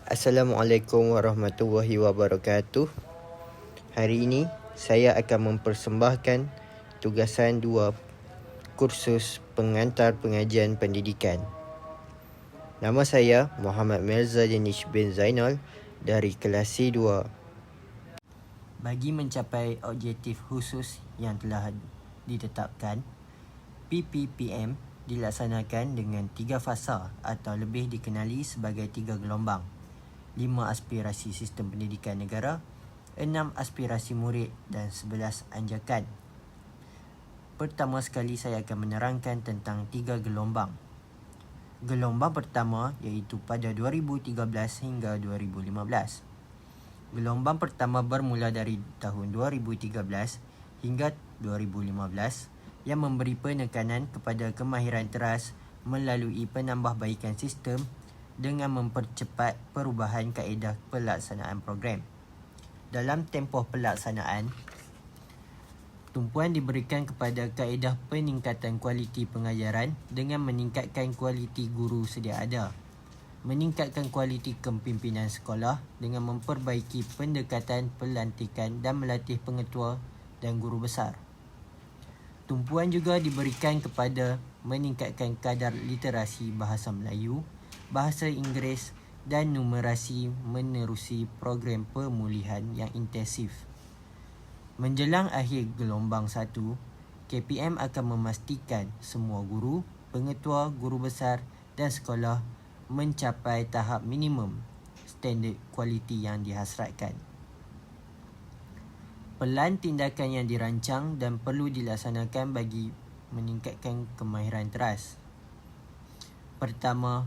Assalamualaikum warahmatullahi wabarakatuh. Hari ini saya akan mempersembahkan tugasan 2 kursus pengantar pengajian pendidikan. Nama saya Muhammad Mirza Danish bin Zainal dari kelas C2. Bagi mencapai objektif khusus yang telah ditetapkan, PPPM dilaksanakan dengan 3 fasa atau lebih dikenali sebagai 3 gelombang. 5 aspirasi sistem pendidikan negara, 6 aspirasi murid dan 11 anjakan. Pertama sekali saya akan menerangkan tentang 3 gelombang. Gelombang pertama iaitu pada 2013 hingga 2015. Gelombang pertama bermula dari tahun 2013 hingga 2015 yang memberi penekanan kepada kemahiran teras melalui penambahbaikan sistem dengan mempercepat perubahan kaedah pelaksanaan program. Dalam tempoh pelaksanaan, tumpuan diberikan kepada kaedah peningkatan kualiti pengajaran dengan meningkatkan kualiti guru sedia ada, meningkatkan kualiti kepimpinan sekolah dengan memperbaiki pendekatan pelantikan dan melatih pengetua dan guru besar. Tumpuan juga diberikan kepada meningkatkan kadar literasi bahasa Melayu, bahasa Inggeris dan numerasi menerusi program pemulihan yang intensif. Menjelang akhir gelombang 1, KPM akan memastikan semua guru, pengetua, guru besar dan sekolah mencapai tahap minimum standard kualiti yang dihasratkan. Pelan tindakan yang dirancang dan perlu dilaksanakan bagi meningkatkan kemahiran teras. Pertama,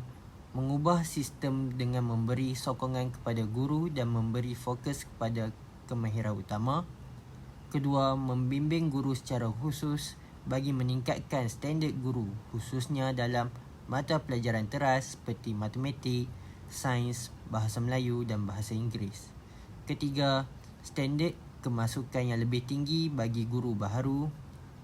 mengubah sistem dengan memberi sokongan kepada guru dan memberi fokus kepada kemahiran utama. Kedua, membimbing guru secara khusus bagi meningkatkan standard guru khususnya dalam mata pelajaran teras seperti matematik, sains, bahasa Melayu dan bahasa Inggeris. Ketiga, standard kemasukan yang lebih tinggi bagi guru baharu.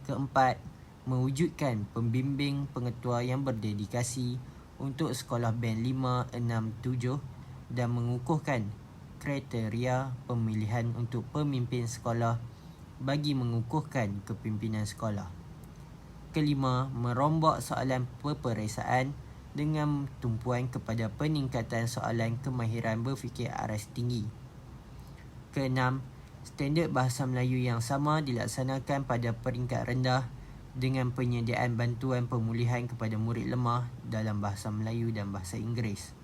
Keempat, mewujudkan pembimbing pengetua yang berdedikasi untuk sekolah band 5, 6, 7 dan mengukuhkan kriteria pemilihan untuk pemimpin sekolah bagi mengukuhkan kepimpinan sekolah. Kelima, merombak soalan peperiksaan dengan tumpuan kepada peningkatan soalan kemahiran berfikir aras tinggi. Keenam, standard bahasa Melayu yang sama dilaksanakan pada peringkat rendah dengan penyediaan bantuan pemulihan kepada murid lemah dalam bahasa Melayu dan bahasa Inggeris.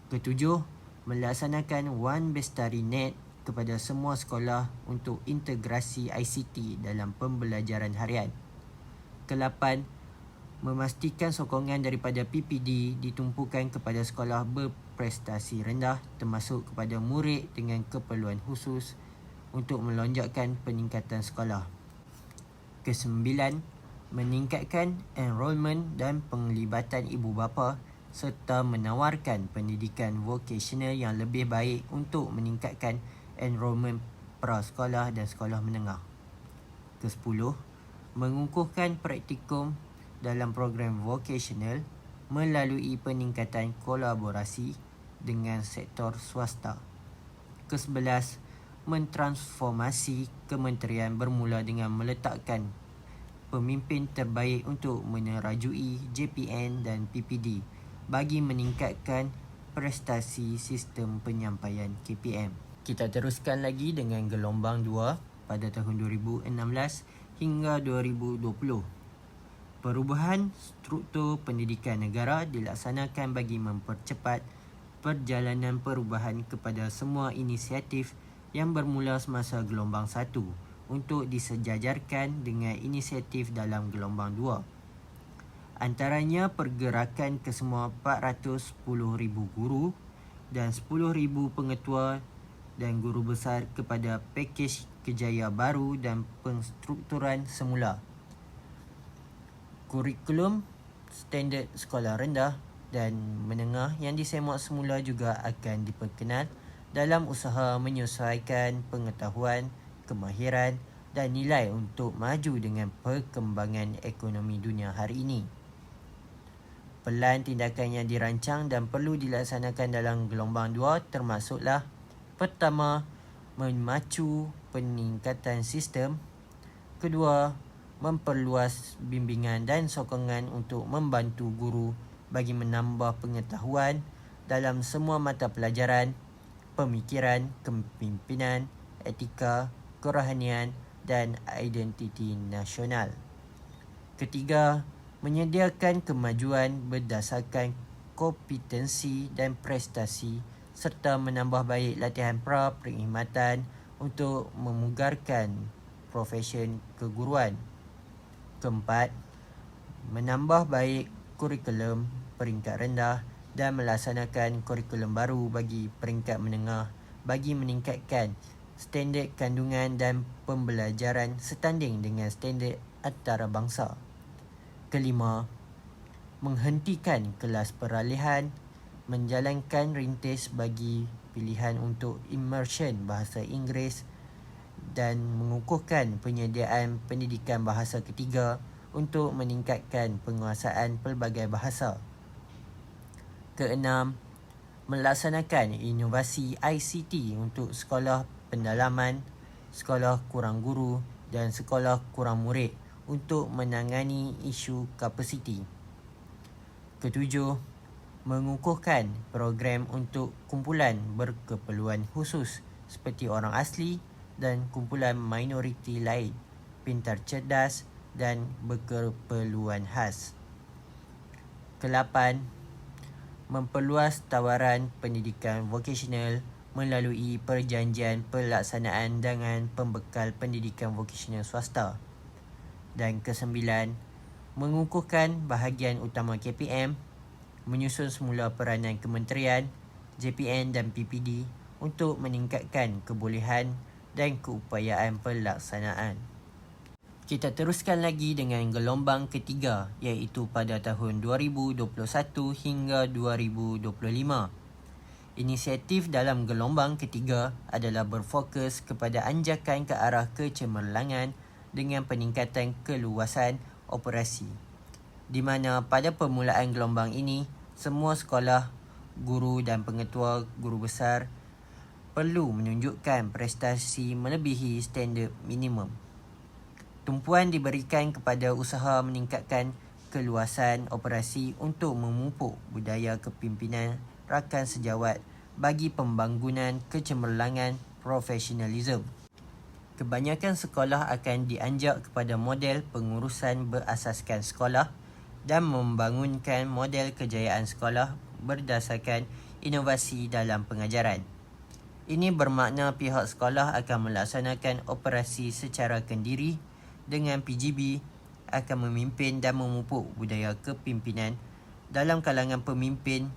Ketujuh, melaksanakan One Bestari Net kepada semua sekolah untuk integrasi ICT dalam pembelajaran harian. Kelapan, memastikan sokongan daripada PPD ditumpukan kepada sekolah berprestasi rendah termasuk kepada murid dengan keperluan khusus untuk melonjakkan peningkatan sekolah. Kesembilan, meningkatkan enrolment dan penglibatan ibu bapa serta menawarkan pendidikan vokasional yang lebih baik untuk meningkatkan enrolment prasekolah dan sekolah menengah. Kesepuluh, mengukuhkan praktikum dalam program vokasional melalui peningkatan kolaborasi dengan sektor swasta. Kesebelas, mentransformasi kementerian bermula dengan meletakkan pemimpin terbaik untuk menerajui JPN dan PPD bagi meningkatkan prestasi sistem penyampaian KPM. Kita teruskan lagi dengan gelombang 2 pada tahun 2016 hingga 2020. Perubahan struktur pendidikan negara dilaksanakan bagi mempercepat perjalanan perubahan kepada semua inisiatif yang bermula semasa gelombang 1 untuk disejajarkan dengan inisiatif dalam gelombang 2. Antaranya pergerakan kesemua 410,000 guru dan 10,000 pengetua dan guru besar kepada pakej kejayaan baru dan penstrukturan semula. Kurikulum standard sekolah rendah dan menengah yang disemak semula juga akan diperkenal dalam usaha menyesuaikan pengetahuan, kemahiran dan nilai untuk maju dengan perkembangan ekonomi dunia hari ini. Pelan tindakan yang dirancang dan perlu dilaksanakan dalam gelombang 2 termasuklah: pertama, memacu peningkatan sistem. Kedua, memperluas bimbingan dan sokongan untuk membantu guru bagi menambah pengetahuan dalam semua mata pelajaran, pemikiran, kepimpinan, etika, kerohanian dan identiti nasional. Ketiga, menyediakan kemajuan berdasarkan kompetensi dan prestasi serta menambah baik latihan pra-perkhidmatan untuk memugarkan profesion keguruan. Keempat, menambah baik kurikulum peringkat rendah dan melaksanakan kurikulum baru bagi peringkat menengah bagi meningkatkan standard kandungan dan pembelajaran setanding dengan standard antarabangsa. Kelima, menghentikan kelas peralihan, menjalankan rintis bagi pilihan untuk immersion bahasa Inggeris dan mengukuhkan penyediaan pendidikan bahasa ketiga untuk meningkatkan penguasaan pelbagai bahasa. Keenam, melaksanakan inovasi ICT untuk sekolah pendalaman, sekolah kurang guru dan sekolah kurang murid untuk menangani isu kapasiti. Ketujuh, mengukuhkan program untuk kumpulan berkeperluan khusus seperti orang asli dan kumpulan minoriti lain, pintar cerdas dan berkeperluan khas. Kelapan, memperluas tawaran pendidikan vokasional melalui perjanjian pelaksanaan dengan pembekal pendidikan vokasional swasta. Dan kesembilan, mengukuhkan bahagian utama KPM, menyusun semula peranan kementerian, JPN dan PPD untuk meningkatkan kebolehan dan keupayaan pelaksanaan. Kita teruskan lagi dengan gelombang ketiga iaitu pada tahun 2021 hingga 2025. Inisiatif dalam gelombang ketiga adalah berfokus kepada anjakan ke arah kecemerlangan dengan peningkatan keluasan operasi, di mana pada permulaan gelombang ini, semua sekolah, guru dan pengetua guru besar perlu menunjukkan prestasi melebihi standard minimum. Tumpuan diberikan kepada usaha meningkatkan keluasan operasi untuk memupuk budaya kepimpinan rakan sejawat bagi pembangunan kecemerlangan profesionalisme. Kebanyakan sekolah akan dianjak kepada model pengurusan berasaskan sekolah dan membangunkan model kejayaan sekolah berdasarkan inovasi dalam pengajaran. Ini bermakna pihak sekolah akan melaksanakan operasi secara kendiri dengan PGB akan memimpin dan memupuk budaya kepimpinan dalam kalangan pemimpin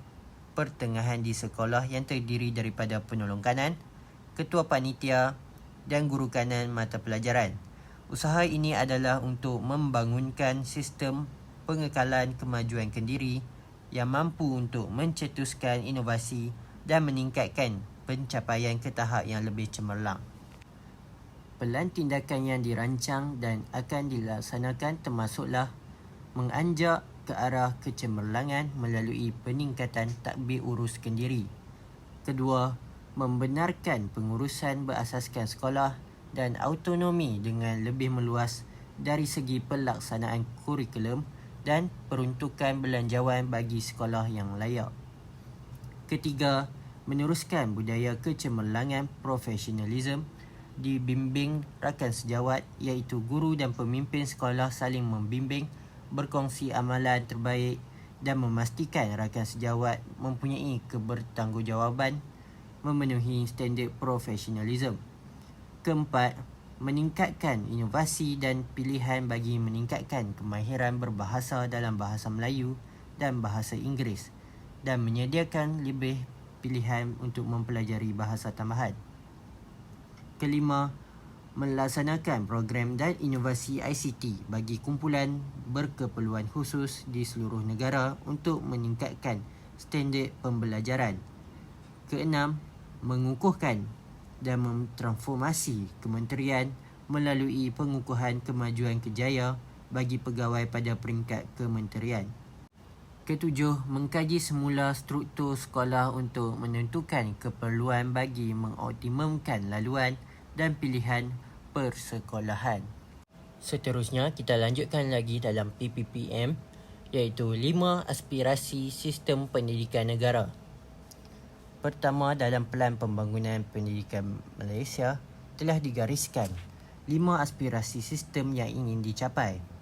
pertengahan di sekolah yang terdiri daripada penolong kanan, ketua panitia dan guru kanan mata pelajaran. Usaha ini adalah untuk membangunkan sistem pengekalan kemajuan kendiri yang mampu untuk mencetuskan inovasi dan meningkatkan pencapaian ke tahap yang lebih cemerlang. Pelan tindakan yang dirancang dan akan dilaksanakan termasuklah menganjak ke arah kecemerlangan melalui peningkatan tadbir urus kendiri. Kedua, membenarkan pengurusan berasaskan sekolah dan autonomi dengan lebih meluas dari segi pelaksanaan kurikulum dan peruntukan belanjawan bagi sekolah yang layak. Ketiga, meneruskan budaya kecemerlangan profesionalisme dibimbing rakan sejawat iaitu guru dan pemimpin sekolah saling membimbing, berkongsi amalan terbaik dan memastikan rakan sejawat mempunyai kebertanggungjawab memenuhi standard profesionalisme. Keempat, meningkatkan inovasi dan pilihan bagi meningkatkan kemahiran berbahasa dalam bahasa Melayu dan bahasa Inggeris dan menyediakan lebih pilihan untuk mempelajari bahasa tambahan. Kelima, melaksanakan program dan inovasi ICT bagi kumpulan berkeperluan khusus di seluruh negara untuk meningkatkan standard pembelajaran. Keenam, mengukuhkan dan mentransformasi kementerian melalui pengukuhan kemajuan kerjaya bagi pegawai pada peringkat kementerian. Ketujuh, mengkaji semula struktur sekolah untuk menentukan keperluan bagi mengoptimumkan laluan dan pilihan persekolahan. Seterusnya, kita lanjutkan lagi dalam PPPM, iaitu 5 aspirasi sistem pendidikan negara. Pertama, dalam Pelan Pembangunan Pendidikan Malaysia telah digariskan 5 aspirasi sistem yang ingin dicapai.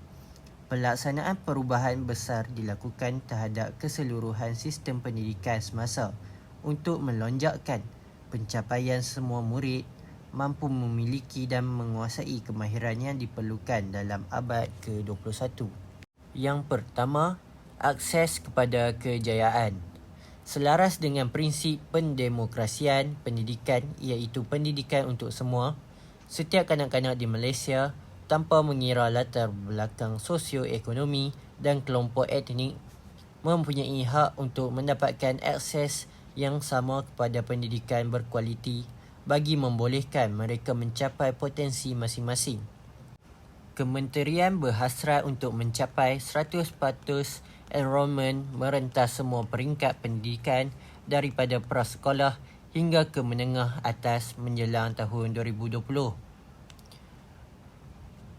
Pelaksanaan perubahan besar dilakukan terhadap keseluruhan sistem pendidikan semasa untuk melonjakkan pencapaian semua murid mampu memiliki dan menguasai kemahiran yang diperlukan dalam abad ke-21. Yang pertama, akses kepada kejayaan. Selaras dengan prinsip pendemokrasian pendidikan iaitu pendidikan untuk semua, setiap kanak-kanak di Malaysia tanpa mengira latar belakang sosioekonomi dan kelompok etnik mempunyai hak untuk mendapatkan akses yang sama kepada pendidikan berkualiti bagi membolehkan mereka mencapai potensi masing-masing. Kementerian berhasrat untuk mencapai 100% enrolment merentas semua peringkat pendidikan daripada prasekolah hingga ke menengah atas menjelang tahun 2020.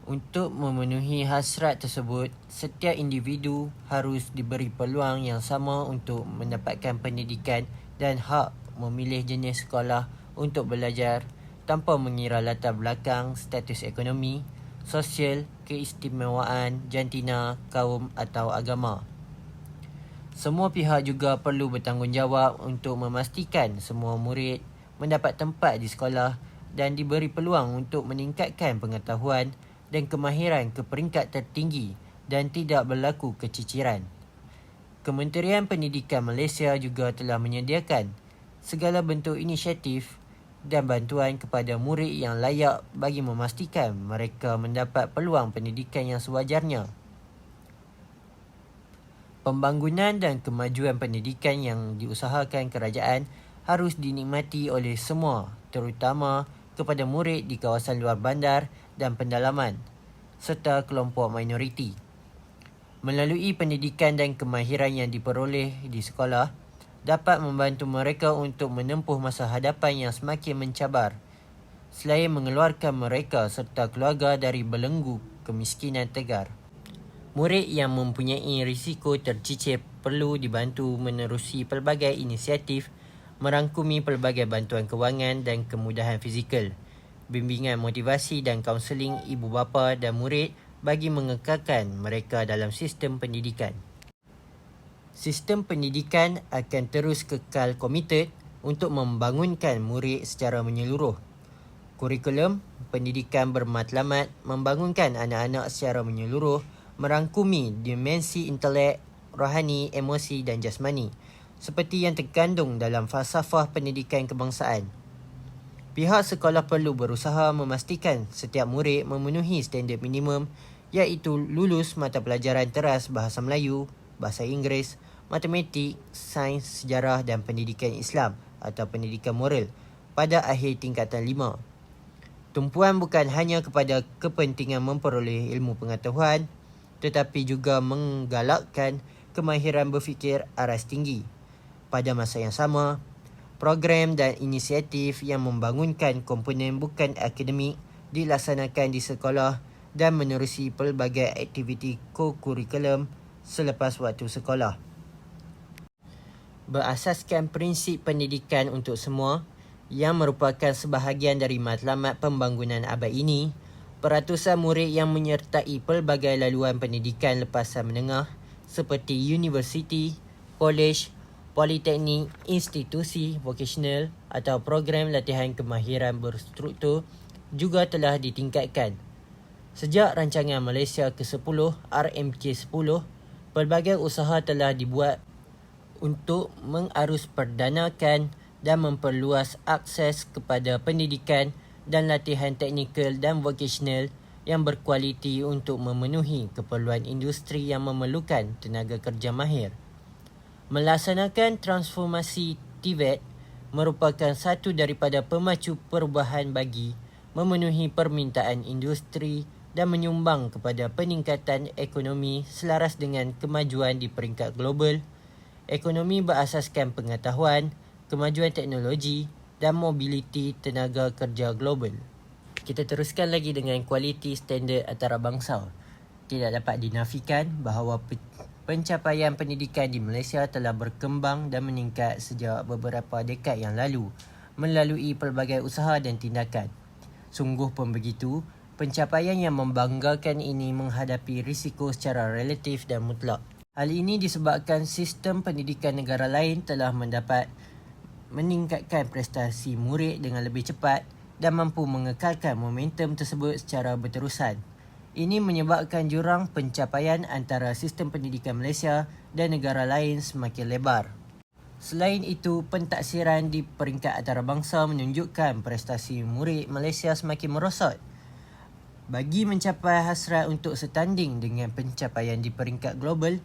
Untuk memenuhi hasrat tersebut, setiap individu harus diberi peluang yang sama untuk mendapatkan pendidikan dan hak memilih jenis sekolah untuk belajar tanpa mengira latar belakang, status ekonomi, sosial, keistimewaan, jantina, kaum atau agama. Semua pihak juga perlu bertanggungjawab untuk memastikan semua murid mendapat tempat di sekolah dan diberi peluang untuk meningkatkan pengetahuan dan kemahiran ke peringkat tertinggi dan tidak berlaku keciciran. Kementerian Pendidikan Malaysia juga telah menyediakan segala bentuk inisiatif dan bantuan kepada murid yang layak bagi memastikan mereka mendapat peluang pendidikan yang sewajarnya. Pembangunan dan kemajuan pendidikan yang diusahakan kerajaan harus dinikmati oleh semua, terutama kepada murid di kawasan luar bandar dan pendalaman, serta kelompok minoriti. Melalui pendidikan dan kemahiran yang diperoleh di sekolah, dapat membantu mereka untuk menempuh masa hadapan yang semakin mencabar, selain mengeluarkan mereka serta keluarga dari belenggu kemiskinan tegar. Murid yang mempunyai risiko tercicir perlu dibantu menerusi pelbagai inisiatif merangkumi pelbagai bantuan kewangan dan kemudahan fizikal, bimbingan motivasi dan kaunseling ibu bapa dan murid bagi mengekalkan mereka dalam sistem pendidikan. Sistem pendidikan akan terus kekal komited untuk membangunkan murid secara menyeluruh. Kurikulum pendidikan bermatlamat membangunkan anak-anak secara menyeluruh merangkumi dimensi intelek, rohani, emosi dan jasmani seperti yang terkandung dalam falsafah pendidikan kebangsaan. Pihak sekolah perlu berusaha memastikan setiap murid memenuhi standard minimum iaitu lulus mata pelajaran teras Bahasa Melayu, Bahasa Inggeris, Matematik, Sains, Sejarah dan Pendidikan Islam atau Pendidikan Moral pada akhir tingkatan 5. Tumpuan bukan hanya kepada kepentingan memperoleh ilmu pengetahuan tetapi juga menggalakkan kemahiran berfikir aras tinggi. Pada masa yang sama, program dan inisiatif yang membangunkan komponen bukan akademik dilaksanakan di sekolah dan menerusi pelbagai aktiviti ko-kurikulum selepas waktu sekolah. Berasaskan prinsip pendidikan untuk semua yang merupakan sebahagian dari matlamat pembangunan abad ini, peratusan murid yang menyertai pelbagai laluan pendidikan lepasan menengah seperti universiti, kolej, politeknik, institusi vocational atau program latihan kemahiran berstruktur juga telah ditingkatkan. Sejak rancangan Malaysia ke-10 RMK10, pelbagai usaha telah dibuat untuk mengarus-perdanakan dan memperluas akses kepada pendidikan dan latihan teknikal dan vocational yang berkualiti untuk memenuhi keperluan industri yang memerlukan tenaga kerja mahir. Melaksanakan transformasi TVET merupakan satu daripada pemacu perubahan bagi memenuhi permintaan industri dan menyumbang kepada peningkatan ekonomi selaras dengan kemajuan di peringkat global, ekonomi berasaskan pengetahuan, kemajuan teknologi dan mobiliti tenaga kerja global. Kita teruskan lagi dengan kualiti standard antarabangsa. Tidak dapat dinafikan bahawa pencapaian pendidikan di Malaysia telah berkembang dan meningkat sejak beberapa dekad yang lalu melalui pelbagai usaha dan tindakan. Sungguh pun begitu, pencapaian yang membanggakan ini menghadapi risiko secara relatif dan mutlak. Hal ini disebabkan sistem pendidikan negara lain telah mendapat meningkatkan prestasi murid dengan lebih cepat dan mampu mengekalkan momentum tersebut secara berterusan. Ini menyebabkan jurang pencapaian antara sistem pendidikan Malaysia dan negara lain semakin lebar. Selain itu, pentaksiran di peringkat antarabangsa menunjukkan prestasi murid Malaysia semakin merosot. Bagi mencapai hasrat untuk setanding dengan pencapaian di peringkat global,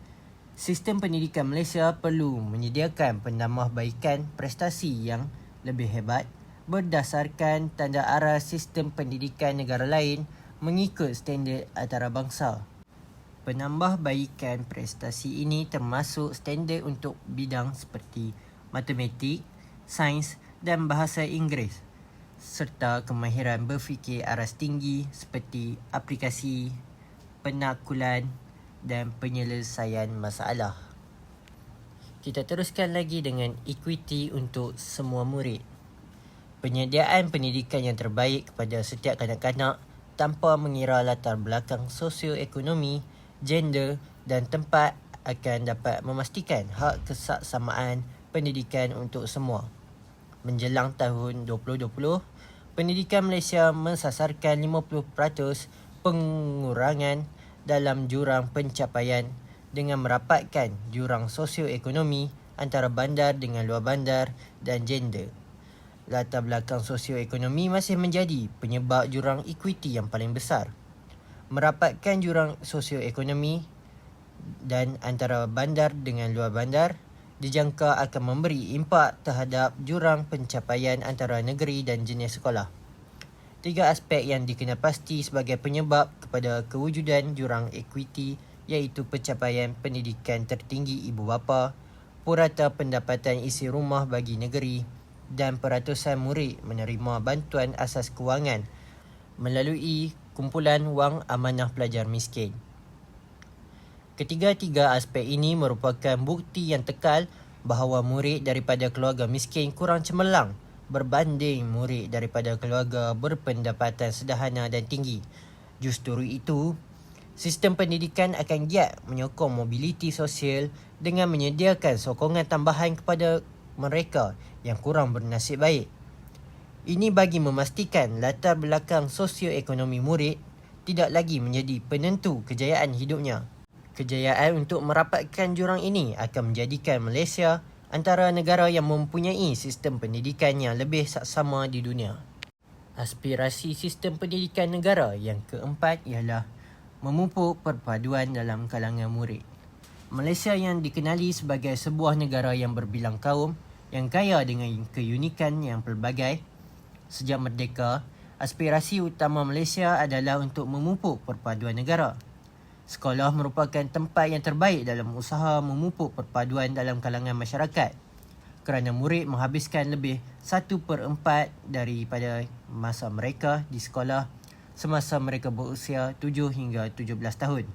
sistem pendidikan Malaysia perlu menyediakan penambahbaikan prestasi yang lebih hebat berdasarkan tanda arah sistem pendidikan negara lain mengikut standard antarabangsa. Penambahbaikan prestasi ini termasuk standard untuk bidang seperti matematik, sains dan bahasa Inggeris serta kemahiran berfikir aras tinggi seperti aplikasi, penakulan dan penyelesaian masalah. Kita teruskan lagi dengan equity untuk semua murid. Penyediaan pendidikan yang terbaik kepada setiap kanak-kanak tanpa mengira latar belakang sosioekonomi, gender dan tempat akan dapat memastikan hak kesaksamaan pendidikan untuk semua. Menjelang tahun 2020, pendidikan Malaysia mensasarkan 50% pengurangan dalam jurang pencapaian dengan merapatkan jurang sosioekonomi antara bandar dengan luar bandar dan gender. Latar belakang sosioekonomi masih menjadi penyebab jurang equity yang paling besar. Merapatkan jurang sosioekonomi dan antara bandar dengan luar bandar dijangka akan memberi impak terhadap jurang pencapaian antara negeri dan jenis sekolah. 3 aspek yang dikenal pasti sebagai penyebab kepada kewujudan jurang equity iaitu pencapaian pendidikan tertinggi ibu bapa, purata pendapatan isi rumah bagi negeri dan peratusan murid menerima bantuan asas kewangan melalui kumpulan wang amanah pelajar miskin. Ketiga-tiga aspek ini merupakan bukti yang tekal bahawa murid daripada keluarga miskin kurang cemerlang berbanding murid daripada keluarga berpendapatan sederhana dan tinggi. Justru itu, sistem pendidikan akan giat menyokong mobiliti sosial dengan menyediakan sokongan tambahan kepada mereka yang kurang bernasib baik. Ini bagi memastikan latar belakang sosioekonomi murid tidak lagi menjadi penentu kejayaan hidupnya. Kejayaan untuk merapatkan jurang ini akan menjadikan Malaysia antara negara yang mempunyai sistem pendidikan yang lebih saksama di dunia. Aspirasi sistem pendidikan negara yang keempat ialah memupuk perpaduan dalam kalangan murid. Malaysia yang dikenali sebagai sebuah negara yang berbilang kaum, yang kaya dengan keunikan yang pelbagai. Sejak merdeka, aspirasi utama Malaysia adalah untuk memupuk perpaduan negara. Sekolah merupakan tempat yang terbaik dalam usaha memupuk perpaduan dalam kalangan masyarakat kerana murid menghabiskan lebih 1/4 daripada masa mereka di sekolah semasa mereka berusia 7 hingga 17 tahun.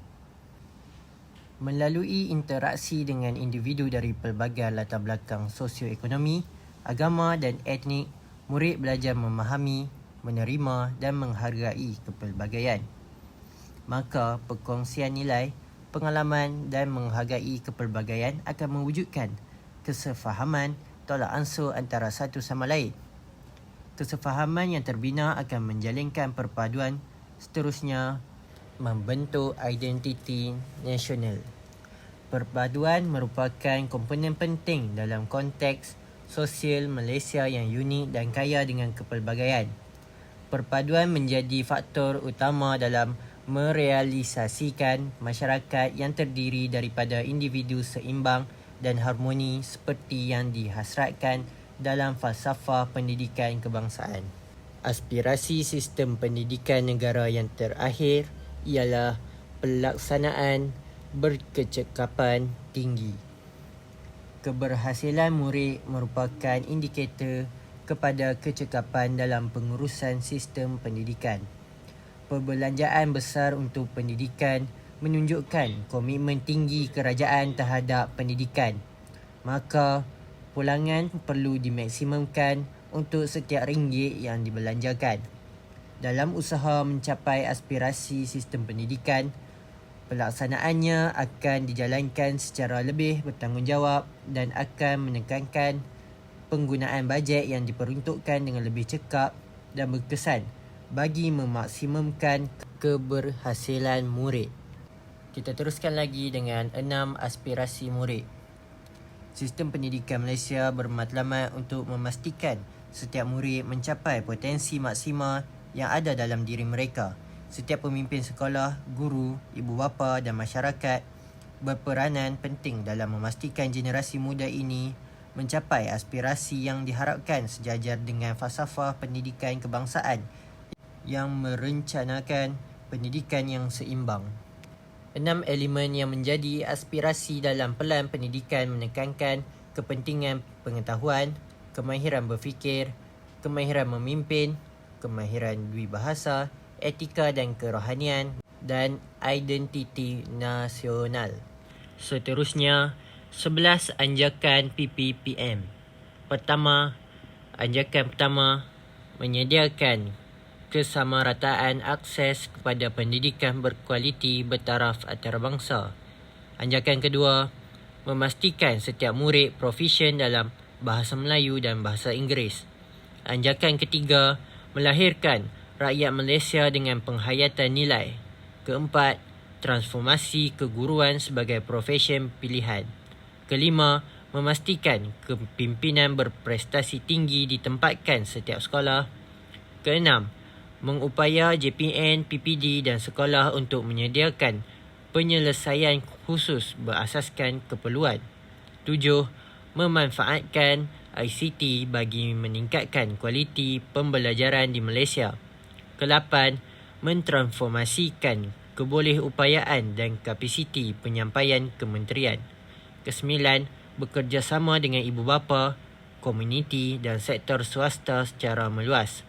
Melalui interaksi dengan individu dari pelbagai latar belakang sosioekonomi, agama dan etnik, murid belajar memahami, menerima dan menghargai kepelbagaian. Maka perkongsian nilai, pengalaman dan menghargai kepelbagaian akan mewujudkan kesefahaman tolak ansur antara satu sama lain. Kesefahaman yang terbina akan menjalinkan perpaduan, seterusnya membentuk identiti nasional. Perpaduan merupakan komponen penting dalam konteks sosial Malaysia yang unik dan kaya dengan kepelbagaian. Perpaduan menjadi faktor utama dalam merealisasikan masyarakat yang terdiri daripada individu seimbang dan harmoni seperti yang dihasratkan dalam falsafah pendidikan kebangsaan. Aspirasi sistem pendidikan negara yang terakhir ialah pelaksanaan berkecekapan tinggi. Keberhasilan murid merupakan indikator kepada kecekapan dalam pengurusan sistem pendidikan. Perbelanjaan besar untuk pendidikan menunjukkan komitmen tinggi kerajaan terhadap pendidikan. Maka, pulangan perlu dimaksimumkan untuk setiap ringgit yang dibelanjakan. Dalam usaha mencapai aspirasi sistem pendidikan, pelaksanaannya akan dijalankan secara lebih bertanggungjawab dan akan menekankan penggunaan bajet yang diperuntukkan dengan lebih cekap dan berkesan bagi memaksimumkan keberhasilan murid. Kita teruskan lagi dengan 6 aspirasi murid. Sistem pendidikan Malaysia bermatlamat untuk memastikan setiap murid mencapai potensi maksima yang ada dalam diri mereka. Setiap pemimpin sekolah, guru, ibu bapa dan masyarakat berperanan penting dalam memastikan generasi muda ini mencapai aspirasi yang diharapkan sejajar dengan falsafah pendidikan kebangsaan yang merencanakan pendidikan yang seimbang. 6 elemen yang menjadi aspirasi dalam pelan pendidikan menekankan kepentingan pengetahuan, kemahiran berfikir, kemahiran memimpin, kemahiran dwibahasa, etika dan kerohanian, dan identiti nasional. Seterusnya, 11 anjakan PPPM. Anjakan pertama, menyediakan kesamarataan akses kepada pendidikan berkualiti bertaraf antarabangsa. Anjakan kedua, memastikan setiap murid proficient dalam bahasa Melayu dan bahasa Inggeris. Anjakan ketiga, melahirkan rakyat Malaysia dengan penghayatan nilai. Keempat, transformasi keguruan sebagai profesyen pilihan. Kelima, memastikan kepimpinan berprestasi tinggi ditempatkan setiap sekolah. Keenam, mengupaya JPN, PPD dan sekolah untuk menyediakan penyelesaian khusus berasaskan keperluan. 7. Memanfaatkan ICT bagi meningkatkan kualiti pembelajaran di Malaysia. Ke-8. Mentransformasikan kebolehupayaan dan kapasiti penyampaian kementerian. Ke-9. Bekerjasama dengan ibu bapa, komuniti dan sektor swasta secara meluas.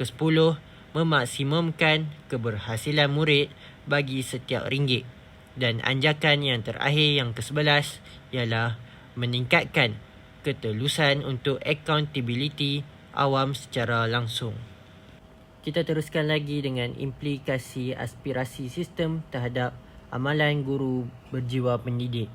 Ke-10. Memaksimumkan keberhasilan murid bagi setiap ringgit. Dan anjakan yang terakhir yang ke-11 ialah meningkatkan ketelusan untuk accountability awam secara langsung. Kita teruskan lagi dengan implikasi aspirasi sistem terhadap amalan guru berjiwa pendidik.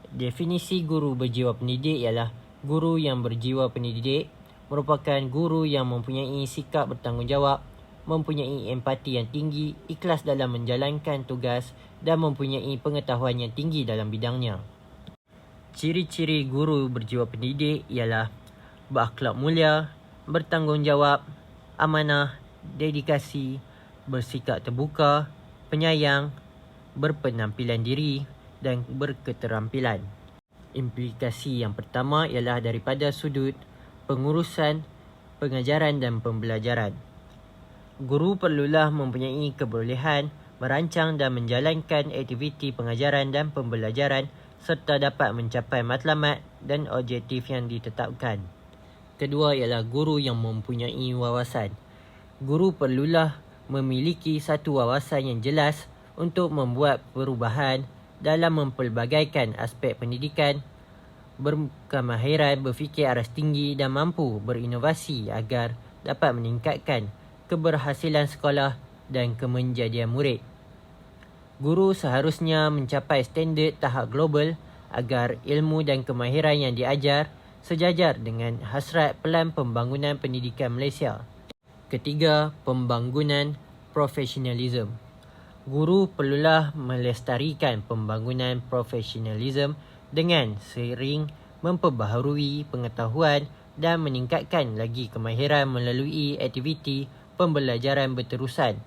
Definisi guru berjiwa pendidik ialah guru yang berjiwa pendidik merupakan guru yang mempunyai sikap bertanggungjawab, mempunyai empati yang tinggi, ikhlas dalam menjalankan tugas dan mempunyai pengetahuan yang tinggi dalam bidangnya. Ciri-ciri guru berjiwa pendidik ialah berakhlak mulia, bertanggungjawab, amanah, dedikasi, bersikap terbuka, penyayang, berpenampilan diri dan berketerampilan. Implikasi yang pertama ialah daripada sudut pengurusan, pengajaran dan pembelajaran. Guru perlulah mempunyai kebolehan merancang dan menjalankan aktiviti pengajaran dan pembelajaran serta dapat mencapai matlamat dan objektif yang ditetapkan. Kedua ialah guru yang mempunyai wawasan. Guru perlulah memiliki satu wawasan yang jelas untuk membuat perubahan dalam mempelbagaikan aspek pendidikan, berkemahiran berfikir aras tinggi dan mampu berinovasi agar dapat meningkatkan keberhasilan sekolah dan kemenjadian murid. Guru seharusnya mencapai standard tahap global agar ilmu dan kemahiran yang diajar sejajar dengan hasrat pelan pembangunan pendidikan Malaysia. Ketiga, pembangunan profesionalism. Guru perlulah melestarikan pembangunan profesionalism dengan sering memperbaharui pengetahuan dan meningkatkan lagi kemahiran melalui aktiviti pembelajaran berterusan.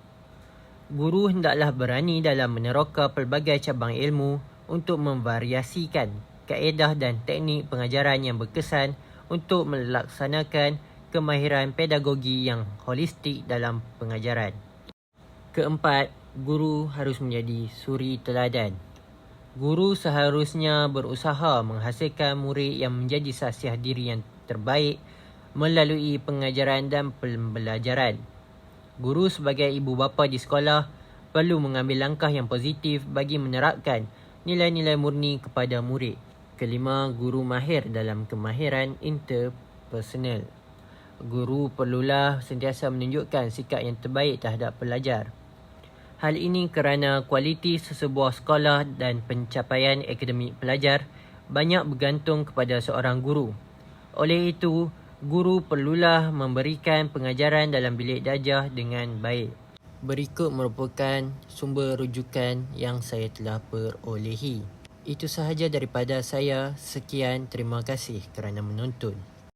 Guru hendaklah berani dalam meneroka pelbagai cabang ilmu untuk memvariasikan kaedah dan teknik pengajaran yang berkesan untuk melaksanakan kemahiran pedagogi yang holistik dalam pengajaran. Keempat, Guru harus menjadi suri teladan. Guru seharusnya berusaha menghasilkan murid yang menjadi sasiah diri yang terbaik melalui pengajaran dan pembelajaran. Guru sebagai ibu bapa di sekolah perlu mengambil langkah yang positif bagi menerapkan nilai-nilai murni kepada murid. Kelima, guru mahir dalam kemahiran interpersonal. Guru perlulah sentiasa menunjukkan sikap yang terbaik terhadap pelajar. Hal ini kerana kualiti sesebuah sekolah dan pencapaian akademik pelajar banyak bergantung kepada seorang guru. Oleh itu, guru perlulah memberikan pengajaran dalam bilik darjah dengan baik. Berikut merupakan sumber rujukan yang saya telah perolehi. Itu sahaja daripada saya. Sekian, terima kasih kerana menonton.